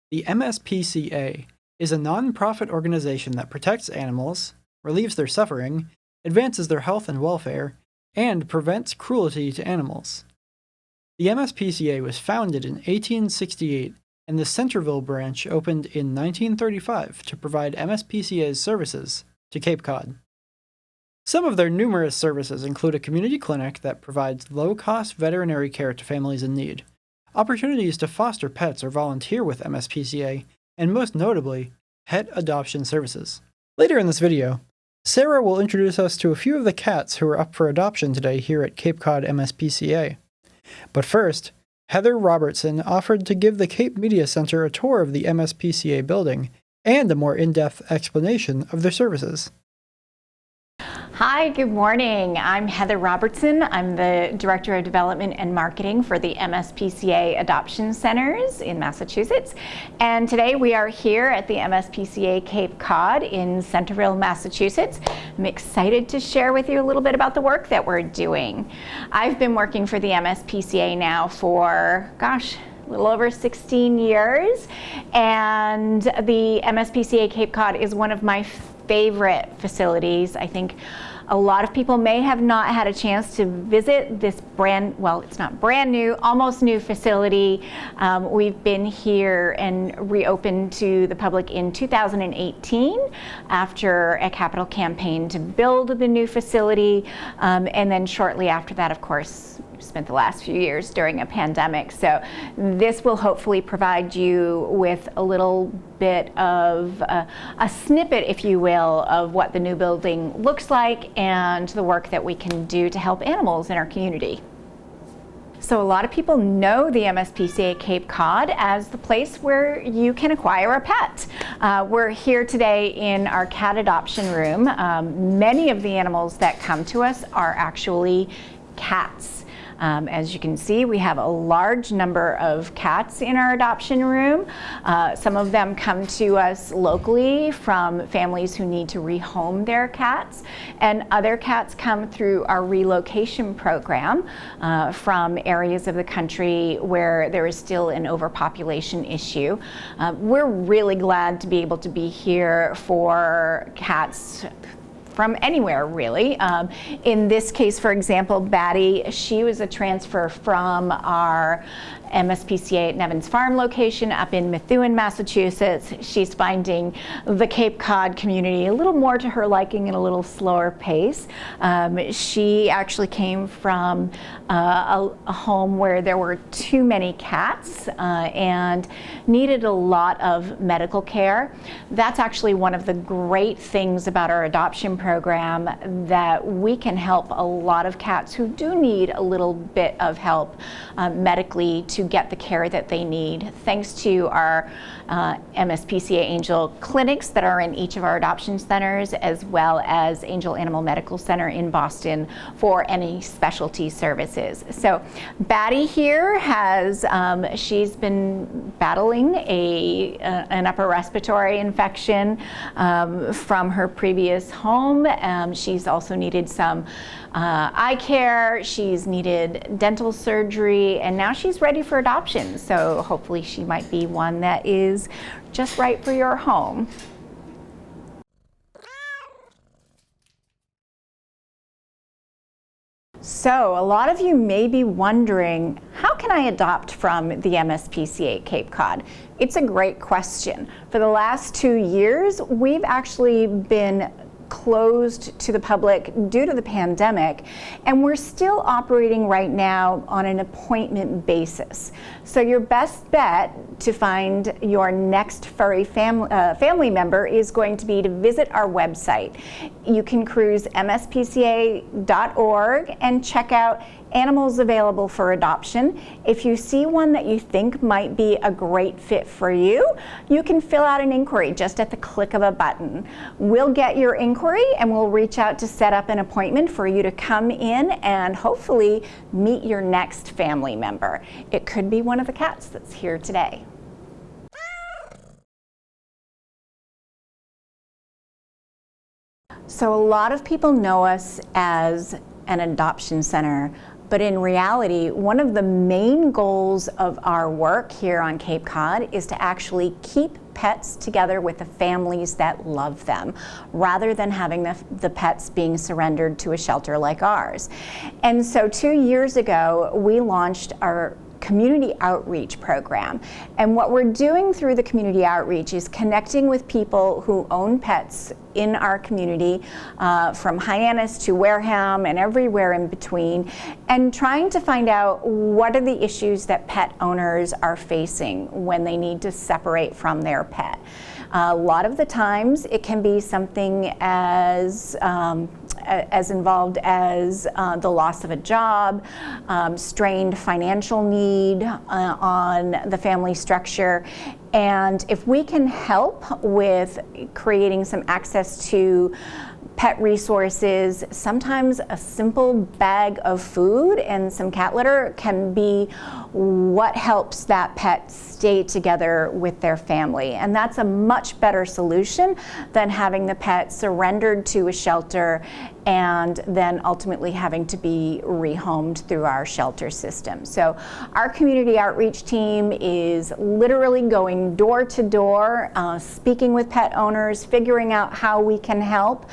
The MSPCA is a non-profit organization that protects animals, relieves their suffering, advances their health and welfare, and prevents cruelty to animals. The MSPCA was founded in 1868, and the Centerville branch opened in 1935 to provide MSPCA's services to Cape Cod. Some of their numerous services include a community clinic that provides low-cost veterinary care to families in need, opportunities to foster pets or volunteer with MSPCA, and most notably, pet adoption services. Later in this video, Sarah will introduce us to a few of the cats who are up for adoption today here at Cape Cod MSPCA. But first, Heather Robertson offered to give the Cape Media Center a tour of the MSPCA building and a more in-depth explanation of their services. Hi, good morning. I'm Heather Robertson. I'm the Director of Development and Marketing for the MSPCA Adoption Centers in Massachusetts. And today we are here at the MSPCA Cape Cod in Centerville, Massachusetts. I'm excited to share with you a little bit about the work that we're doing. I've been working for the MSPCA now for, a little over 16 years. And the MSPCA Cape Cod is one of my favorite facilities. I think a lot of people may have not had a chance to visit this it's not brand new, almost new facility. We've been here and reopened to the public in 2018 after a capital campaign to build the new facility. And then shortly after that, of course, spent the last few years during a pandemic. So this will hopefully provide you with a little bit of a snippet, if you will, of what the new building looks like and the work that we can do to help animals in our community. So a lot of people know the MSPCA Cape Cod as the place where you can acquire a pet. We're here today in our cat adoption room. Many of the animals that come to us are actually cats. As you can see, we have a large number of cats in our adoption room. Some of them come to us locally from families who need to rehome their cats, and other cats come through our relocation program from areas of the country where there is still an overpopulation issue. We're really glad to be able to be here for cats from anywhere, really. In this case, for example, Batty, she was a transfer from our MSPCA at Nevins Farm location up in Methuen, Massachusetts. She's finding the Cape Cod community a little more to her liking at a little slower pace. She actually came from a home where there were too many cats and needed a lot of medical care. That's actually one of the great things about our adoption program, that we can help a lot of cats who do need a little bit of help medically to get the care that they need, thanks to our MSPCA Angel clinics that are in each of our adoption centers, as well as Angel Animal Medical Center in Boston for any specialty services. So Batty here she's been battling an upper respiratory infection from her previous home. She's also needed some eye care, she's needed dental surgery, and now she's ready for adoption. So hopefully she might be one that is just right for your home. So a lot of you may be wondering, how can I adopt from the MSPCA Cape Cod? It's a great question. For the last 2 years, we've actually been closed to the public due to the pandemic, and we're still operating right now on an appointment basis. So your best bet to find your next furry family member is going to be to visit our website. You can cruise mspca.org and check out animals available for adoption. If you see one that you think might be a great fit for you, you can fill out an inquiry just at the click of a button. We'll get your inquiry and we'll reach out to set up an appointment for you to come in and hopefully meet your next family member. It could be one of the cats that's here today. So a lot of people know us as an adoption center, But in reality, one of the main goals of our work here on Cape Cod is to actually keep pets together with the families that love them, rather than having the pets being surrendered to a shelter like ours. And so 2 years ago, we launched our community outreach program. And what we're doing through the community outreach is connecting with people who own pets in our community, from Hyannis to Wareham and everywhere in between, and trying to find out what are the issues that pet owners are facing when they need to separate from their pet. A lot of the times it can be something as involved as the loss of a job, strained financial need on the family structure. And if we can help with creating some access to pet resources, sometimes a simple bag of food and some cat litter can be what helps that pet stay together with their family. And that's a much better solution than having the pet surrendered to a shelter and then ultimately having to be rehomed through our shelter system. So our community outreach team is literally going door to door, speaking with pet owners, figuring out how we can help,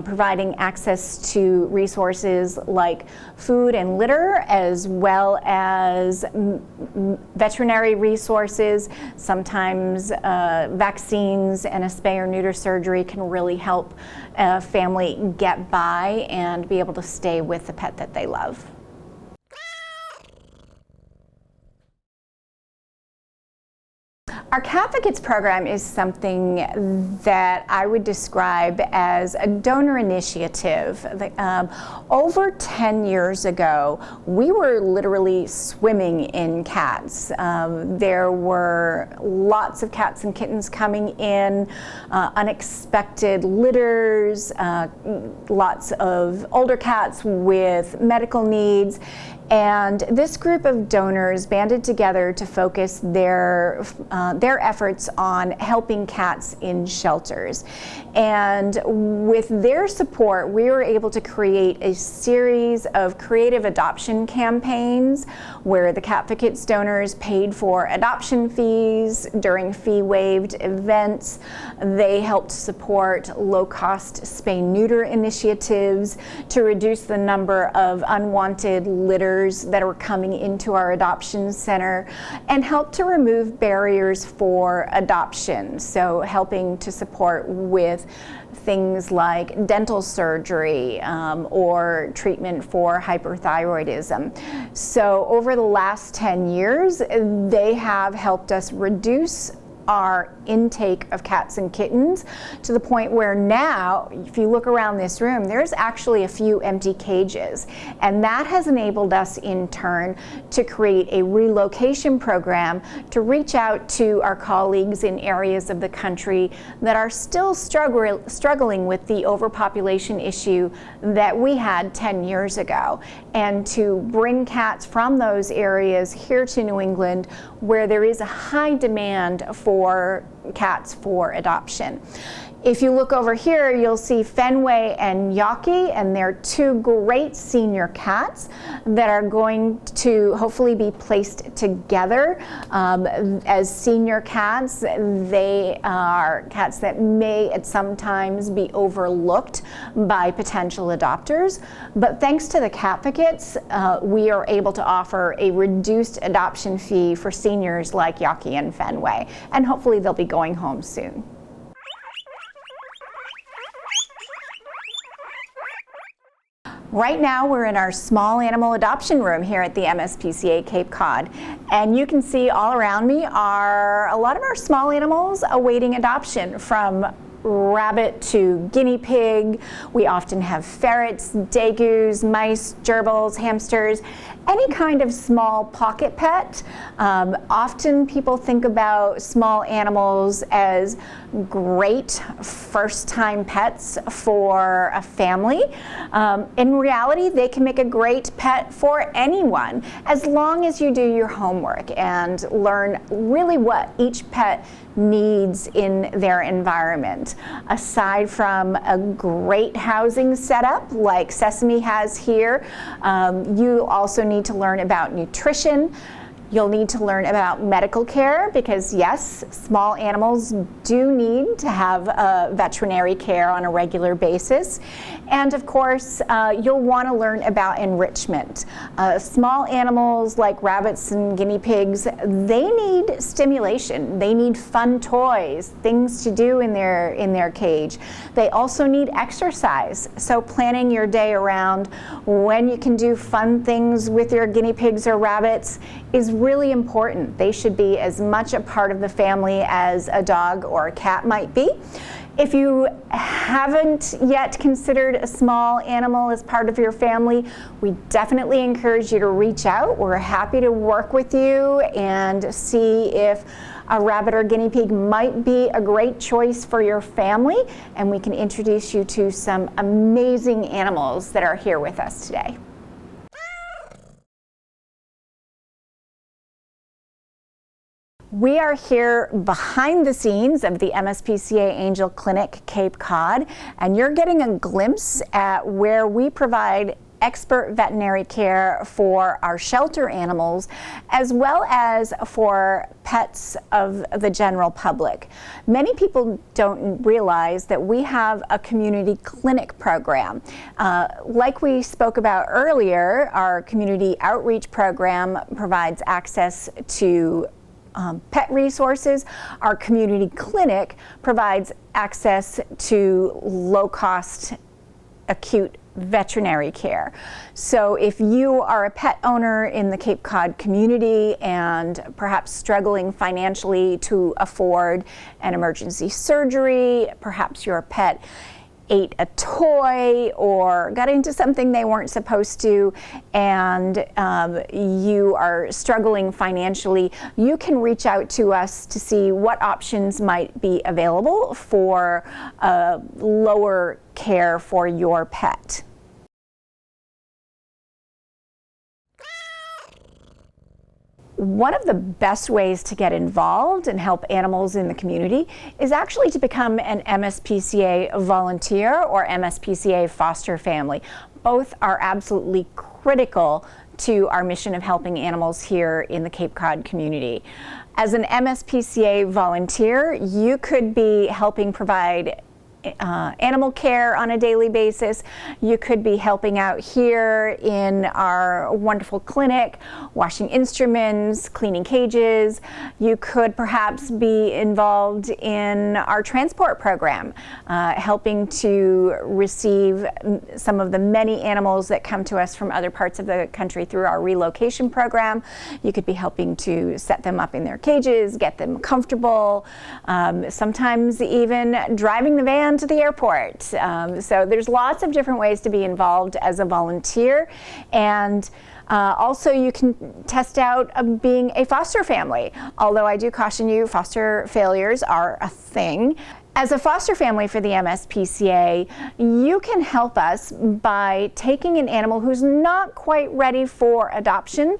providing access to resources like food and litter, as well as veterinary resources. Sometimes vaccines and a spay or neuter surgery can really help a family get by and be able to stay with the pet that they love. Our Catfights program is something that I would describe as a donor initiative. Over 10 years ago, we were literally swimming in cats. There were lots of cats and kittens coming in, unexpected litters, lots of older cats with medical needs. And this group of donors banded together to focus their efforts on helping cats in shelters. And with their support, we were able to create a series of creative adoption campaigns where the Catfights donors paid for adoption fees during fee-waived events. They helped support low-cost spay-neuter initiatives to reduce the number of unwanted litters that are coming into our adoption center, and help to remove barriers for adoption. So helping to support with things like dental surgery or treatment for hyperthyroidism. So over the last 10 years, they have helped us reduce our intake of cats and kittens to the point where now, if you look around this room, there's actually a few empty cages. And that has enabled us in turn to create a relocation program to reach out to our colleagues in areas of the country that are still struggling with the overpopulation issue that we had 10 years ago, and to bring cats from those areas here to New England, where there is a high demand for cats for adoption. If you look over here, you'll see Fenway and Yaki, and they're two great senior cats that are going to hopefully be placed together as senior cats. They are cats that may at some times be overlooked by potential adopters, but thanks to the Catfights, we are able to offer a reduced adoption fee for seniors like Yaki and Fenway, and hopefully they'll be going home soon. Right now we're in our small animal adoption room here at the MSPCA Cape Cod, and you can see all around me are a lot of our small animals awaiting adoption, from rabbit to guinea pig. We often have ferrets, degus, mice, gerbils, hamsters, any kind of small pocket pet. Often people think about small animals as great first-time pets for a family. In reality, they can make a great pet for anyone, as long as you do your homework and learn really what each pet needs in their environment. environment. Aside from a great housing setup like Sesame has here, you also need to learn about nutrition. You'll need to learn about medical care because, yes, small animals do need to have veterinary care on a regular basis. And of course, you'll want to learn about enrichment. Small animals like rabbits and guinea pigs, they need stimulation. They need fun toys, things to do in their cage. They also need exercise. So planning your day around when you can do fun things with your guinea pigs or rabbits is really important. They should be as much a part of the family as a dog or a cat might be. If you haven't yet considered a small animal as part of your family, we definitely encourage you to reach out. We're happy to work with you and see if a rabbit or guinea pig might be a great choice for your family, and we can introduce you to some amazing animals that are here with us today. We are here behind the scenes of the MSPCA Angel Clinic Cape Cod, and you're getting a glimpse at where we provide expert veterinary care for our shelter animals as well as for pets of the general public. Many people don't realize that we have a community clinic program. Like we spoke about earlier, our community outreach program provides access to pet resources. Our community clinic provides access to low-cost acute veterinary care. So if you are a pet owner in the Cape Cod community and perhaps struggling financially to afford an emergency surgery, perhaps your pet ate a toy or got into something they weren't supposed to, and you are struggling financially, you can reach out to us to see what options might be available for lower care for your pet. One of the best ways to get involved and help animals in the community is actually to become an MSPCA volunteer or MSPCA foster family. Both are absolutely critical to our mission of helping animals here in the Cape Cod community. As an MSPCA volunteer, you could be helping provide animal care on a daily basis. You could be helping out here in our wonderful clinic, washing instruments, cleaning cages. You could perhaps be involved in our transport program, helping to receive some of the many animals that come to us from other parts of the country through our relocation program. You could be helping to set them up in their cages, get them comfortable, sometimes even driving the van to the airport. So there's lots of different ways to be involved as a volunteer, and also you can test out being a foster family, although I do caution you, foster failures are a thing. As a foster family for the MSPCA, you can help us by taking an animal who's not quite ready for adoption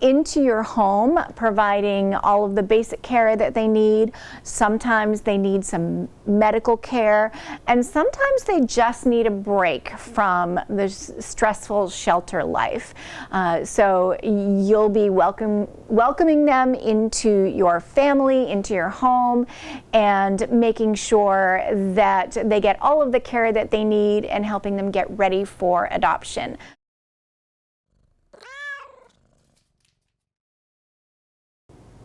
into your home, providing all of the basic care that they need. Sometimes they need some medical care, and sometimes they just need a break from the stressful shelter life. So you'll be welcoming them into your family, into your home, and making sure that they get all of the care that they need and helping them get ready for adoption.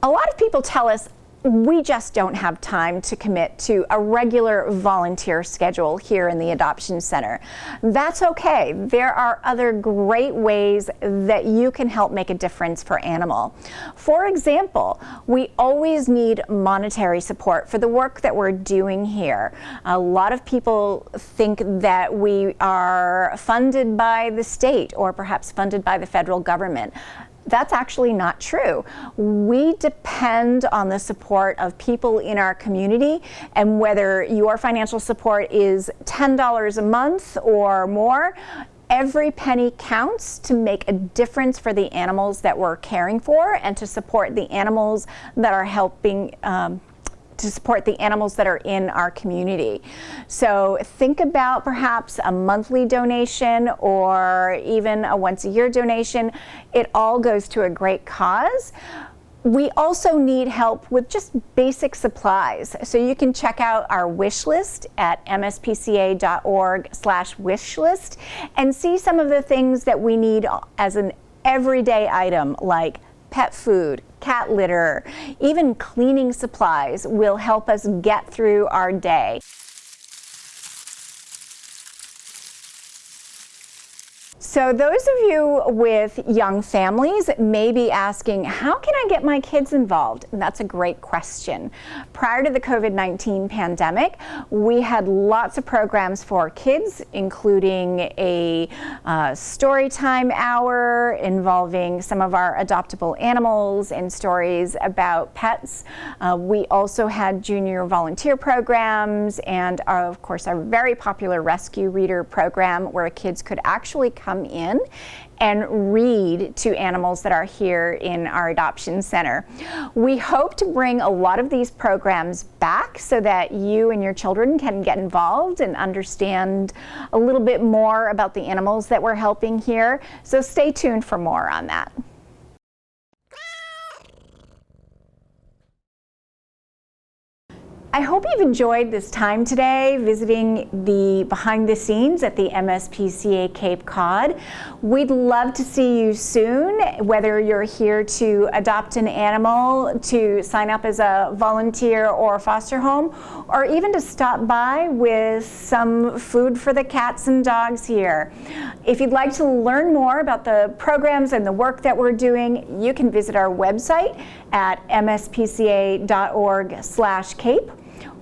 A lot of people tell us we just don't have time to commit to a regular volunteer schedule here in the Adoption Center. That's okay. There are other great ways that you can help make a difference for animal. For example, we always need monetary support for the work that we're doing here. A lot of people think that we are funded by the state or perhaps funded by the federal government. That's actually not true. We depend on the support of people in our community, and whether your financial support is $10 a month or more, every penny counts to make a difference for the animals that we're caring for and to support the animals that are helping to support the animals that are in our community. So think about perhaps a monthly donation or even a once a year donation. It all goes to a great cause. We also need help with just basic supplies. So you can check out our wish list at mspca.org/wishlist and see some of the things that we need as an everyday item, like pet food, cat litter, even cleaning supplies will help us get through our day. So those of you with young families may be asking, how can I get my kids involved? And that's a great question. Prior to the COVID-19 pandemic, we had lots of programs for kids, including a story time hour involving some of our adoptable animals and stories about pets. We also had junior volunteer programs and of course our very popular rescue reader program where kids could actually come in and read to animals that are here in our adoption center. We hope to bring a lot of these programs back so that you and your children can get involved and understand a little bit more about the animals that we're helping here. So stay tuned for more on that. I hope you've enjoyed this time today visiting the behind the scenes at the MSPCA Cape Cod. We'd love to see you soon, whether you're here to adopt an animal, to sign up as a volunteer or foster home, or even to stop by with some food for the cats and dogs here. If you'd like to learn more about the programs and the work that we're doing, you can visit our website at mspca.org/cape.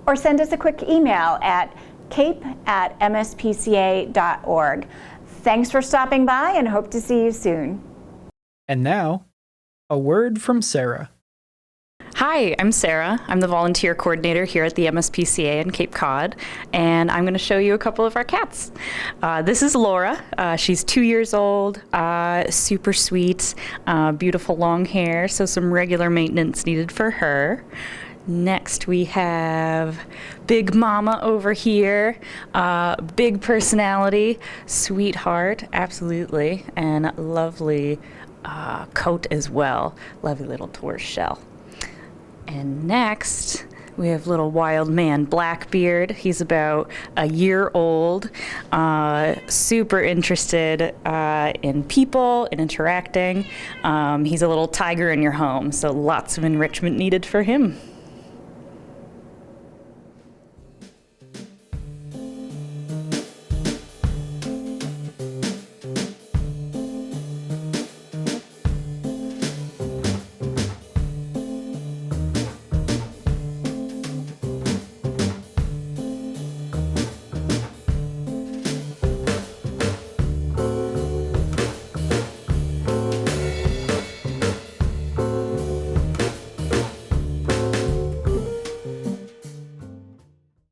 or send us a quick email at cape@mspca.org. Thanks for stopping by and hope to see you soon. And now, a word from Sarah. Hi, I'm Sarah. I'm the volunteer coordinator here at the MSPCA in Cape Cod, and I'm going to show you a couple of our cats. This is Laura. She's 2 years old, super sweet, beautiful long hair, so some regular maintenance needed for her. Next we have Big Mama over here, big personality, sweetheart, absolutely, and lovely coat as well, lovely little tortoise shell. And next we have little wild man Blackbeard. He's about a year old, super interested in people and interacting. He's a little tiger in your home, so lots of enrichment needed for him.